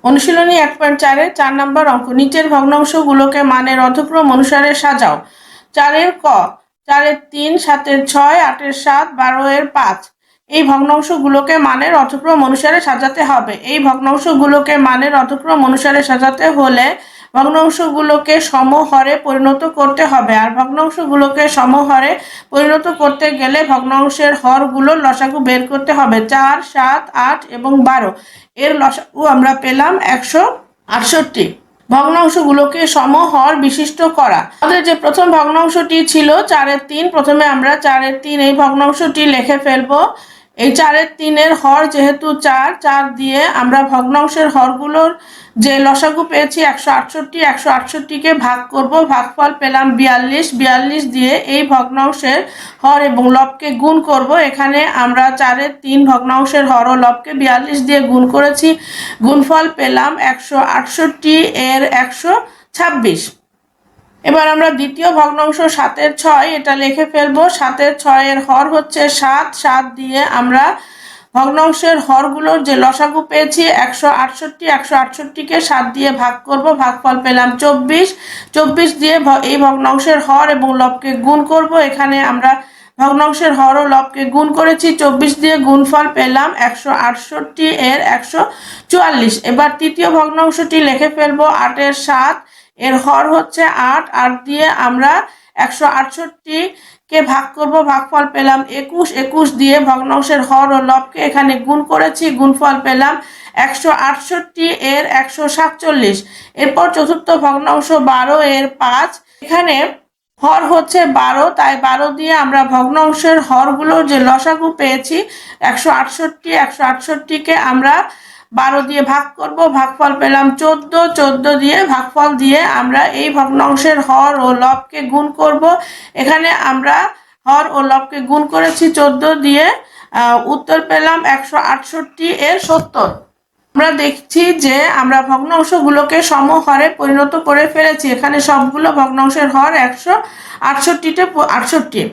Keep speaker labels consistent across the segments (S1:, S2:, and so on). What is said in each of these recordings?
S1: অনুশীলনী 1.4 4 নম্বর অঙ্ক। নিচের ভগ্নাংশগুলোকে মানের অধক্রম অনুসারে সাজাও। 4 ক, 4 3, 7 6, 8 7, 12 5। এই ভগ্নাংশগুলোকে মানের অধক্রম অনুসারে সাজাতে হবে। এই ভগ্নাংশগুলোকে মানের অধক্রম অনুসারে সাজাতে হলে ভগ্নাংশগুলোকে সমহরে পরিণত করতে হবে। আর ভগ্নাংশগুলোকে সমহরে পরিণত করতে গেলে ভগ্নাংশের হরগুলোর লসাগু বের করতে হবে। 4 7 8 এবং 12 এর লসাগু আমরা পেলাম 168। ভগ্নাংশগুলোকে সমহর বিশিষ্ট করা। আমাদের যে প্রথম ভগ্নাংশটি ছিল 4 3, প্রথমে আমরা 4 3 এই ভগ্নাংশটি লিখে ফেলবো। এই 4 3 হর যেহেতু 4, 4 দিয়ে আমরা ভগ্নাংশের হরগুলোর যে লসাগু পেয়েছি 168, 168কে ভাগ করব, ভাগফল পেলাম 42, 42 দিয়ে এই ভগ্নাংশের হর এবং লবকে গুণ করব। এখানে আমরা 4 3 ভগ্নাংশের হর ও লবকে 42 দিয়ে গুণ করেছি, গুণফল পেলাম 168 এর 126। এবার আমরা দ্বিতীয় ভগ্নাংশ 7 6 এটা লিখে ফেলবো। 7 6 এর হর হচ্ছে 7, 7 দিয়ে আমরা ভগ্নাংশের হরগুলোর যে লসাগু পেয়েছি 168, 168কে 7 দিয়ে ভাগ করব, ভাগফল পেলাম 24, 24 দিয়ে এই ভগ্নাংশের হর এবং লবকে গুণ করব। এখানে আমরা ভগ্নাংশের হর ও লবকে গুণ করেছি, 24 দিয়ে গুণফল পেলাম 168 এর 144। এবার তৃতীয় ভগ্নাংশটি লিখে ফেলবো। 8 এর 7 এর হর হচ্ছে 8, 8 দিয়ে আমরা 168কে ভাগ করব, ভাগফল পেলাম 21, 21 দিয়ে ভগ্নাংশের হর ও লবকে এখানে গুণ করেছি, গুণফল পেলাম 168 এর 147। এরপর চতুর্থ ভগ্নাংশ 12 এর 5, এখানে হর হচ্ছে 12, তাই 12 দিয়ে আমরা ভগ্নাংশের হরগুলোর যে লসাগু পেয়েছি 168, 168কে আমরা 12 দিয়ে ভাগ করব, ভাগফল পেলাম 14, 14 দিয়ে ভাগফল দিয়ে আমরা এই ভগ্নাংশের হর ও লবকে গুণ করব। এখানে আমরা হর ও লবকে গুণ করেছি 14 দিয়ে, উত্তর পেলাম 168 এর 70। আমরা দেখছি যে আমরা ভগ্নাংশগুলোকে সমহরে পরিণত করে ফেলেছি। এখানে সবগুলো ভগ্নাংশের হর 168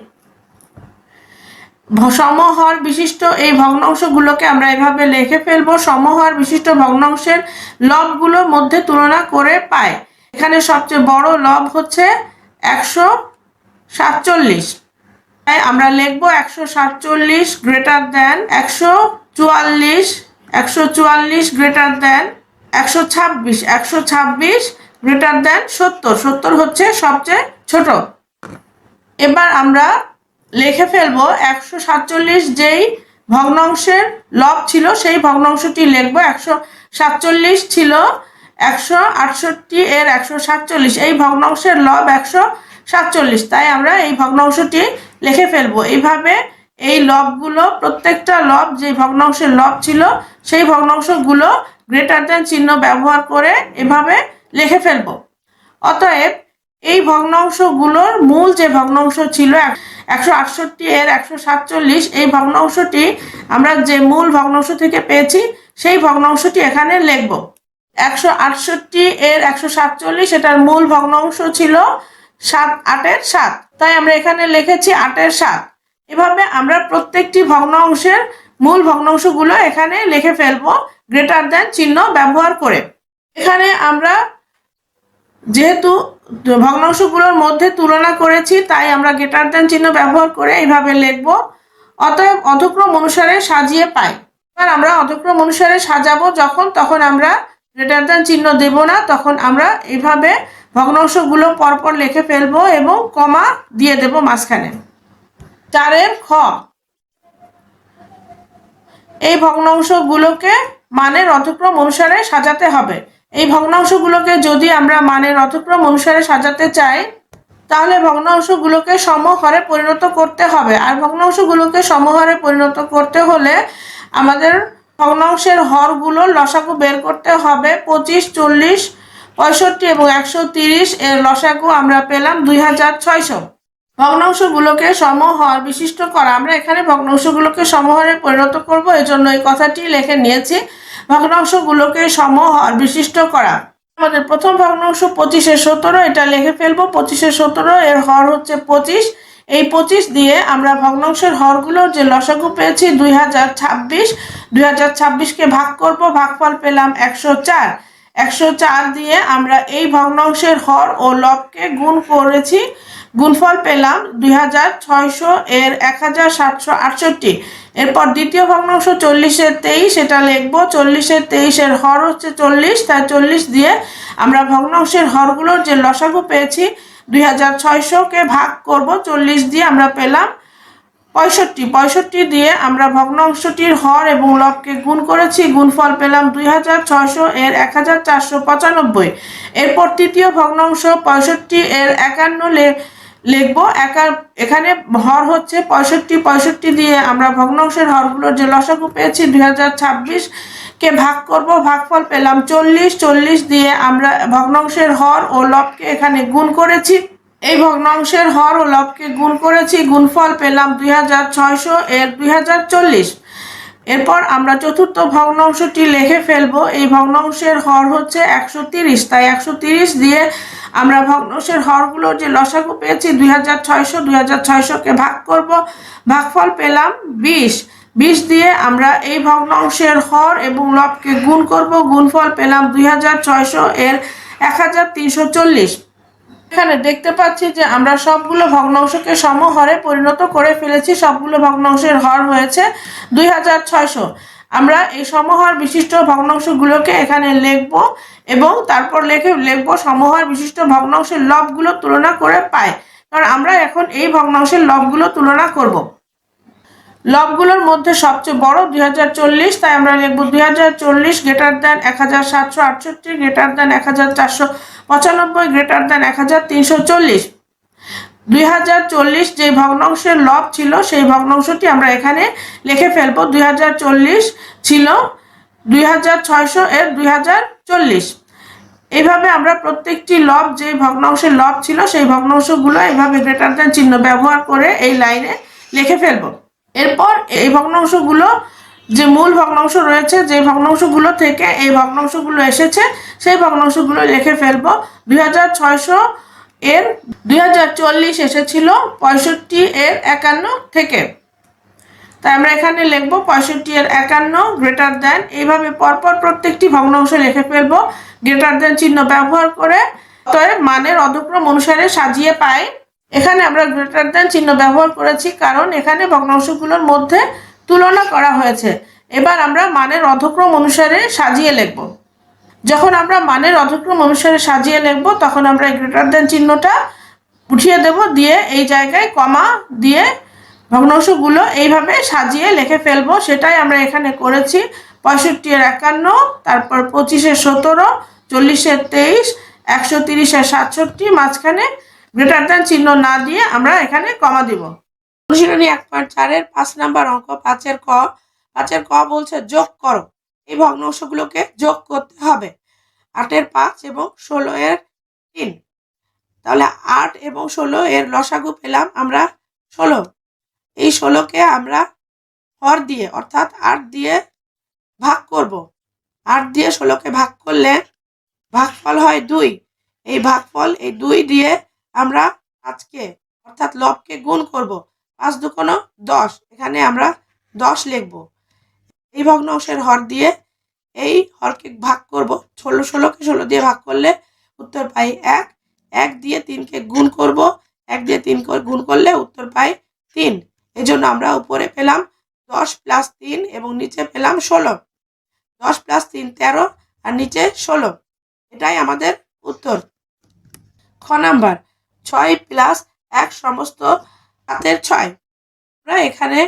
S1: সমহর বিশিষ্ট এই ভগ্নাংশগুলোকে আমরা এভাবে লিখে ফেলবো। সমহর বিশিষ্ট ভগ্নাংশের লবগুলোর মধ্যে তুলনা করে পাই। এখানে সবচেয়ে বড় লব হচ্ছে 147, তাই আমরা লিখবো 147 greater than 144, 144 greater than 126, 126 greater than 70, 70 হচ্ছে সবচেয়ে ছোট। এবার আমরা লিখে ফেলবো 147 যেই ভগ্নাংশের লব ছিল সেই ভগ্নাংশটি লিখবো। 147 ছিল 168 এর 147, এই ভগ্নাংশের লব 147, তাই আমরা এই ভগ্নাংশটি লিখে ফেলবো। এইভাবে এই লবগুলো, প্রত্যেকটা লব যে ভগ্নাংশের লব ছিল সেই ভগ্নাংশগুলো গ্রেটার দেন চিহ্ন ব্যবহার করে এভাবে লিখে ফেলবো। অতএব এই ভগ্নাংশগুলোর মূল যে ভগ্নাংশ ছিল 168 এর 147, এই ভগ্নাংশটি আমরা যে মূল ভগ্নাংশ থেকে পেয়েছি সেই ভগ্নাংশটি এখানে লিখব। 168 এর 147 এটার মূল ভগ্নাংশ ছিল 8 এর 7, তাই আমরা এখানে লিখেছি 8 এর 7। এভাবে আমরা প্রত্যেকটি ভগ্নাংশের মূল ভগ্নাংশগুলো এখানে লিখে ফেলবো গ্রেটার দেন চিহ্ন ব্যবহার করে। এখানে আমরা যেহেতু ভগ্নাংশগুলোর মধ্যে তুলনা করেছি তাই আমরা গ্রেটার দেন চিহ্ন ব্যবহার করে এইভাবে লিখব। অতএব অধক্রম অনুসারে সাজিয়ে পাই। এবার আমরা অধক্রম অনুসারে সাজাবো যখন, তখন আমরা গ্রেটার দেন চিহ্ন দেব না, তখন আমরা এইভাবে ভগ্নাংশগুলো পরপর লিখে ফেলবো এবং কমা দিয়ে দেব মাঝখানে। 4 এর খ, এই ভগ্নাংশগুলোকে মানের অধক্রম অনুসারে সাজাতে হবে। এই ভগ্নাংশগুলোকে যদি আমরা মানের অধক্রম অনুসারে সাজাতে চাই তাহলে ভগ্নাংশগুলোকে সমহরে পরিণত করতে হবে। আর ভগ্নাংশগুলোকে সমহরে পরিণত করতে হলে আমাদের ভগ্নাংশের হরগুলোর লসাগু বের করতে হবে। 25, 40, 65 এবং 130 এর লসাগু আমরা পেলাম 2600। ভগ্নাংশগুলোকে সমহর বিশিষ্ট করা। আমরা এখানে ভগ্নাংশগুলোকে সমহরে পরিণত করব, এজন্য এই কথাটি লিখে নিয়েছি। ভগ্নাংশগুলোকে সমহর বিশিষ্ট করা। আমাদের প্রথম ভগ্নাংশ 25 এর 17, এটা লিখে ফেলবো। 25 এর 17 এর হর হচ্ছে 25, এই 25 দিয়ে আমরা ভগ্নাংশের হরগুলোর যে লসাগু পেয়েছি 2026, 2026কে ভাগ করব, ভাগফল পেলাম 104। 104 দিয়ে আমরা এই ভগ্নাংশের হর ও লবকে গুণ করেছি, গুণফল পেলাম 2600 এর 1768। এরপর দ্বিতীয় ভগ্নাংশ 40-এর 23, এটা লিখবো। 40-এর 23-এর হর হচ্ছে 40, তাই 40 দিয়ে আমরা ভগ্নাংশের হরগুলোর যে লসাগু পেয়েছি 2600কে ভাগ করব 40 দিয়ে, আমরা পেলাম 65। 65 দিয়ে আমরা ভগ্নাংশটির হর এবং লবকে গুণ করেছি, গুণফল পেলাম 2600 এর 1495। এরপর তৃতীয় ভগ্নাংশ 65 এর 51 লিখবো। এখানে হর হচ্ছে 65, 65 দিয়ে আমরা ভগ্নাংশের হরগুলোর যে লসাগু পেয়েছি 2026কে ভাগ করব, ভাগফল পেলাম 40। 40 দিয়ে আমরা ভগ্নাংশের হর ও লবকে এখানে গুণ করেছি, এই ভগ্নাংশের হর ও লবকে গুণ করেছি, গুণফল পেলাম 2600 এর 2040। এরপর আমরা চতুর্থ ভগ্নাংশটি লিখে ফেলবো। এই ভগ্নাংশের হর হচ্ছে 130, তাই 130 দিয়ে আমরা ভগ্নাংশের হরগুলোর যে লসাগু পেয়েছি 2600, 2600কে ভাগ করব, ভাগফল পেলাম 20। 20 দিয়ে আমরা এই ভগ্নাংশের হর এবং লবকে গুণ করব, গুণফল পেলাম 2600 এর 1340। এখানে দেখতে পাচ্ছি যে আমরা সবগুলো ভগ্নাংশকে সমহরে পরিণত করে ফেলেছি, সবগুলো ভগ্নাংশের হর হয়েছে 2600। আমরা এই সমহর বিশিষ্ট ভগ্নাংশগুলোকে এখানে লিখব এবং তারপর লিখব সমহর বিশিষ্ট ভগ্নাংশের লবগুলো তুলনা করে পাই, কারণ আমরা এখন এই ভগ্নাংশের লবগুলো তুলনা করব। লবগুলোর মধ্যে সবচেয়ে বড় 2040, তাই আমরা লিখব 2040 greater than 1768 greater than 1495 greater than 1340। 2040 যে ভগ্নাংশের লব ছিল সেই ভগ্নাংশটি আমরা এখানে লিখে ফেলবো। 2040 ছিল 2600 এর 2040। এইভাবে আমরা প্রত্যেকটি লব যে ভগ্নাংশের লব ছিল সেই ভগ্নাংশগুলো এইভাবে গ্রেটার দেন চিহ্ন ব্যবহার করে এই লাইনে লিখে ফেলবো। এরপর এই ভগ্নাংশগুলো যে মূল ভগ্নাংশ রয়েছে, যে ভগ্নাংশগুলো থেকে এই ভগ্নাংশগুলো এসেছে সেই ভগ্নাংশগুলো লিখে ফেলবো। 2600 এর 2040 এসেছিল 65 এর 51 থেকে, তাই আমরা এখানে লিখবো 65 এর 51 গ্রেটার দেন। এইভাবে পরপর প্রত্যেকটি ভগ্নাংশ লিখে ফেলবো গ্রেটার দেন চিহ্ন ব্যবহার করে, অতএব মানের অধক্রম অনুসারে সাজিয়ে পাই। এখানে আমরা গ্রেটার দেন চিহ্ন ব্যবহার করেছি কারণ এখানে ভগ্নাংশগুলোর মধ্যে তুলনা করা হয়েছে। এবার আমরা মানের অধক্রম অনুসারে সাজিয়ে লিখব। যখন আমরা মানের অধক্রম অনুসারে সাজিয়ে লিখব তখন আমরা গ্রেটার দেন চিহ্নটা উঠিয়ে দেব, দিয়ে এই জায়গায় কমা দিয়ে ভগ্নাংশগুলো এইভাবে সাজিয়ে লিখে ফেলবো। সেটাই আমরা এখানে করেছি। 65 এর 51, তারপর 25 এর 17, 40 এর 23, 130 এর 67, মাঝখানে গ্রেটার দেন চিহ্ন না দিয়ে আমরা এখানে কমা দিব। অনুশীলনী 1.4 এর 5 নাম্বার অঙ্ক 5 এর ক বলছে যোগ করো। এই ভগ্নাংশগুলোকে যোগ করতে হবে। 8 এর 5 এবং 16 এর 3। তাহলে 8 এবং 16 এর লসাগু পেলাম আমরা 16। এই 16কে আমরা হর দিয়ে অর্থাৎ 8 দিয়ে ভাগ করব। 8 দিয়ে 16কে ভাগ করলে ভাগফল হয় 2। এই ভাগফল এই 2 দিয়ে আমরা আজকে অর্থাৎ লবকে গুণ করব। 5 দুগুণ 10, এখানে আমরা 10 লিখব। এই ভগ্নাংশের হর দিয়ে এই হরকে ভাগ করব। 16কে 16 দিয়ে ভাগ করলে উত্তর পাই 1। 1 দিয়ে 3কে গুণ করব, 1 দিয়ে 3 গুণ করলে উত্তর পাই 3। এজন্য আমরা উপরে পেলাম 10 + 3 এবং নিচে পেলাম 16। 10 + 3 13 আর নিচে 16, এটাই আমাদের উত্তর। খ নাম্বার 6 + 1 সমস্ত 7 এর 6। আমরা এখানে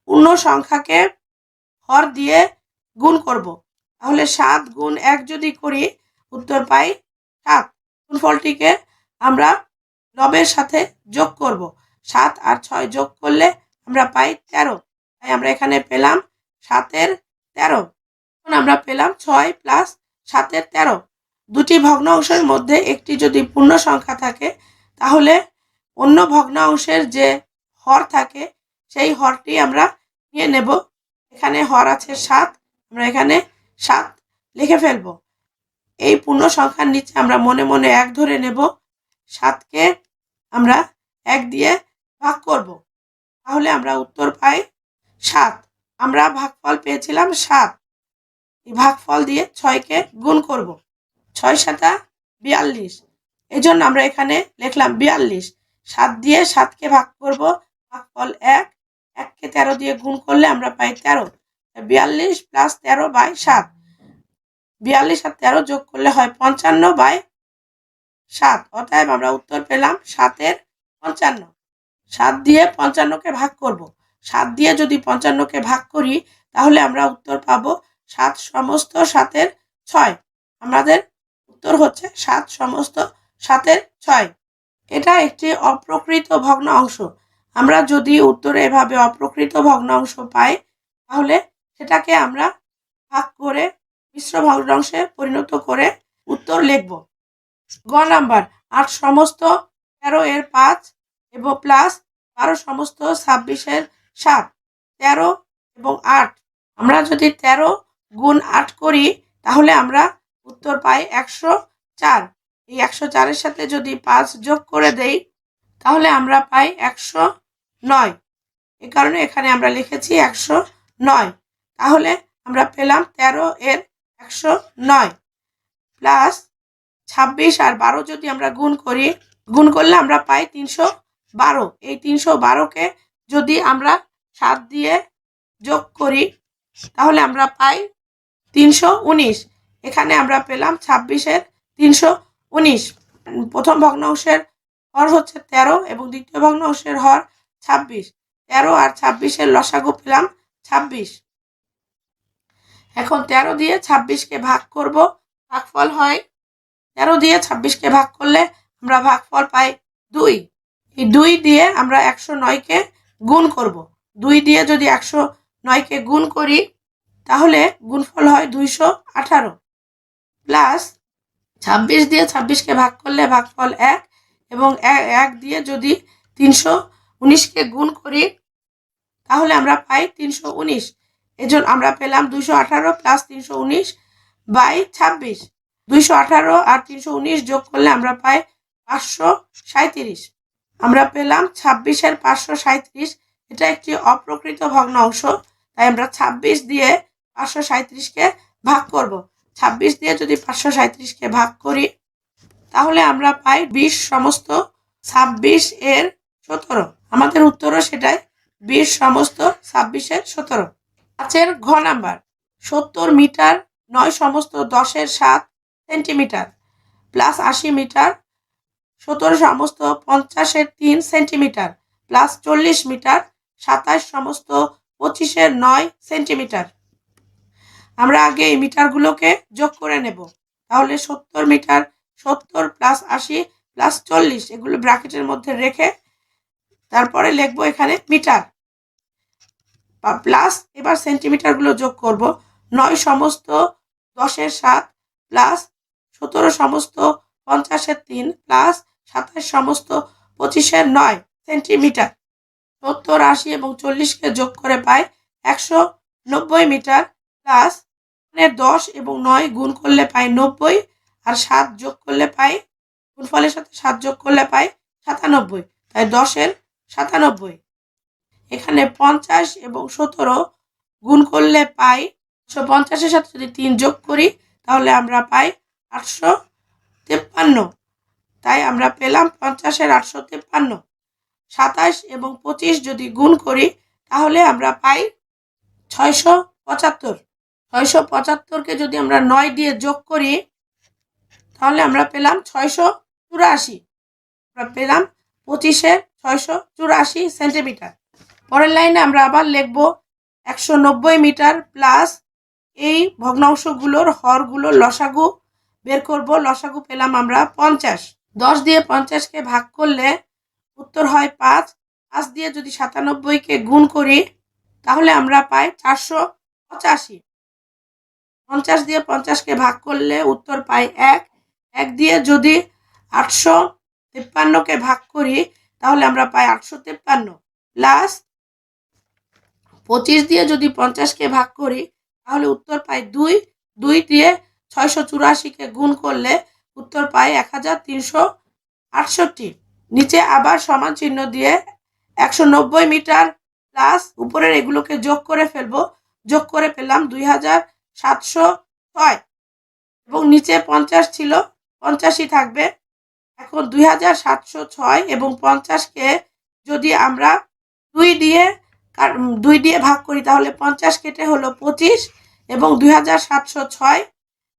S1: পূর্ণ সংখ্যাকে হর দিয়ে গুণ করব। তাহলে 7 গুণ 1 যদি করি উত্তর পাই 7। গুণফলটিকে আমরা লবের সাথে যোগ করব। 7 আর 6 যোগ করলে আমরা পাই 13, তাই আমরা এখানে পেলাম 7 এর 13। এখন আমরা পেলাম 6 + 7 এর 13। দুটি ভগ্নাংশের মধ্যে একটি যদি পূর্ণ সংখ্যা থাকে তাহলে অন্য ভগ্নাংশের যে হর থাকে সেই হরটি আমরা নিয়ে নেব। এখানে হর আছে 7, আমরা এখানে 7 লিখে ফেলব। এই পূর্ণ সংখ্যার নিচে আমরা মনে মনে 1 ধরে নেব। 7কে আমরা 1 দিয়ে ভাগ করব, তাহলে আমরা উত্তর পাই 7। আমরা ভাগফল পেয়েছিলাম 7, এই ভাগফল দিয়ে 6কে গুণ করব, 6 7 42, এই জন্য আমরা এখানে লিখলাম 42। 7 দিয়ে 7কে ভাগ করব, ভাগফল 1, 1কে 13 দিয়ে গুণ করলে আমরা পাই 13, 42 প্লাস 13/7, 42 আর 13 যোগ করলে হয় 55/7, অতএব আমরা উত্তর পেলাম 7-এর 55। 7 দিয়ে 55কে ভাগ করব, 7 দিয়ে যদি 55কে ভাগ করি তাহলে আমরা উত্তর পাবো 7 সমস্ত 7-এর 6। আমাদের উত্তর হচ্ছে 7 সমস্ত 7-এর 6। এটা একটি অপ্রকৃত ভগ্নাংশ। আমরা যদি উত্তরে এভাবে অপ্রকৃত ভগ্নাংশ পাই তাহলে সেটাকে আমরা ভাগ করে মিশ্র ভগ্নাংশে পরিণত করে উত্তর লিখব। গ নাম্বার 8 সমস্ত 13-এর 5 এবং প্লাস 12 সমস্ত 26-এর 7, 13 এবং 8। আমরা যদি 13 গুণ 8 করি তাহলে আমরা উত্তর পাই 104। এই 104-এর সাথে যদি 5 যোগ করে দেই তাহলে আমরা পাই 109। এই কারণে এখানে আমরা লিখেছি 109। তাহলে আমরা পেলাম 13-এর 109 প্লাস 26 আর 12 যদি আমরা গুণ করি, গুণ করলে আমরা পাই 312। এই 312কে যদি আমরা 7 দিয়ে যোগ করি তাহলে আমরা পাই 319। এখানে আমরা পেলাম 26-এর 319। প্রথম ভগ্নাংশের হর হচ্ছে 13 এবং দ্বিতীয় ভগ্নাংশের হর 26। 13 আর 26-এর লসাগু পেলাম 26। এখন 13 দিয়ে 26কে ভাগ করব, ভাগফল হয় 13 দিয়ে 26কে ভাগ করলে আমরা ভাগফল পাই 2। এই 2 দিয়ে আমরা 109কে গুণ করব, 2 দিয়ে যদি 109কে গুণ করি তাহলে গুণফল হয় 218 প্লাস 26 দিয়ে 26কে ভাগ করলে ভাগফল 1 এবং 1 দিয়ে যদি 319কে গুণ করি তাহলে আমরা পাই 319। এজন্য আমরা পেলাম 218 প্লাস 319/26। 218 আর 319 যোগ করলে আমরা পাই 537। আমরা পেলাম 26-এর 537। এটা একটি অপ্রকৃত ভগ্নাংশ, তাই আমরা 26 দিয়ে 537কে ভাগ করব। 26 দিয়ে যদি 537কে ভাগ করি তাহলে আমরা পাই 20 সমস্ত 26-এর 17। আমাদের উত্তরও সেটাই, 20 সমস্ত 26-এর 17। আজকের ঘ নাম্বার 70 মিটার 9 সমস্ত 10-এর 7 সেন্টিমিটার প্লাস 80 মিটার 17 সমস্ত 50-এর 3 সেন্টিমিটার প্লাস 40 মিটার 27 সমস্ত 25-এর 9 সেন্টিমিটার। আমরা আগে এই মিটারগুলোকে যোগ করে নেব। তাহলে 70 মিটার 70 প্লাস 80 প্লাস 40 এগুলো ব্র্যাকেটের মধ্যে রেখে তারপরে লিখব এখানে মিটার প্লাস এবার সেন্টিমিটারগুলো যোগ করব। 9 সমস্ত 10-এর 7 প্লাস 17 সমস্ত 50-এর 3 প্লাস 27 সমস্ত 25-এর 9 সেন্টিমিটার। 70 80 এবং 40কে যোগ করে পাই 190 মিটার প্লাস 10 এবং 9 গুণ করলে পাই 90 আর 7 যোগ করলে পাই, গুণফলের সাথে 7 যোগ করলে পাই 97, তাই 10-এর 97। এখানে 50 এবং 17 গুণ করলে পাই 150-এর সাথে যদি 3 যোগ করি তাহলে আমরা পাই 853, তাই আমরা পেলাম 50-এর 853। 27 এবং 25 যদি গুণ করি তাহলে আমরা পাই 675। 675কে যদি আমরা 9 দিয়ে যোগ করি তাহলে আমরা পেলাম 684। আমরা পেলাম 25-এর 684 সেন্টিমিটার। পরের লাইনে আমরা আবার লিখব 190 মিটার প্লাস এই ভগ্নাংশগুলোর হরগুলোর লসাগু বের করব। লসাগু পেলাম আমরা 50। 10 দিয়ে 50কে ভাগ করলে উত্তর হয় 5। 5 দিয়ে যদি 97কে গুণ করি তাহলে আমরা পাই 485। 50 দিয়ে 50কে ভাগ করলে উত্তর পাই 1। 1 দিয়ে যদি 853কে ভাগ করি তাহলে আমরা পাই 853 প্লাস 25 দিয়ে যদি 50কে ভাগ করি তাহলে উত্তর পাই 2। 2 দিয়ে 684কে গুণ করলে উত্তর পাই 1368। নিচে আবার সমান চিহ্ন দিয়ে 190 মিটার প্লাস উপরের এগুলোকে যোগ করে ফেলবো। যোগ করে পেলাম 2706 এবং নিচে 50 ছিল, 50ই থাকবে। এখন 2706 এবং 50কে যদি আমরা 2 দিয়ে ভাগ করি তাহলে 50 কেটে হলো 25 এবং 2706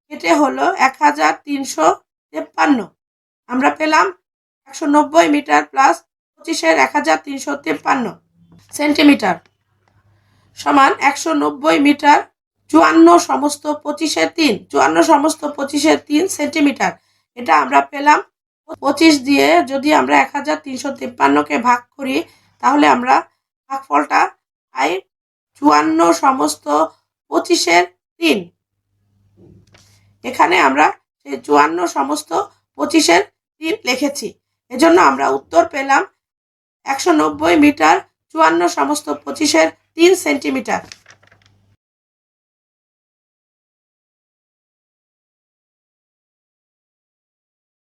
S1: কেটে হলো 1353। আমরা পেলাম 190 মিটার প্লাস 25-এর 1353 সেন্টিমিটার সমান 190 মিটার 54 সমস্ত 25-এর 3, 54 সমস্ত 25-এর 3 সেন্টিমিটার। এটা আমরা পেলাম। 25 দিয়ে যদি আমরা 1353কে ভাগ করি তাহলে আমরা ভাগফলটা পাই 54 সমস্ত 25-এর 3। এখানে আমরা সেই 54 সমস্ত 25-এর 3 লিখেছি। এজন্য আমরা উত্তর পেলাম 190 মিটার 54 সমস্ত 25-এর 3 সেন্টিমিটার।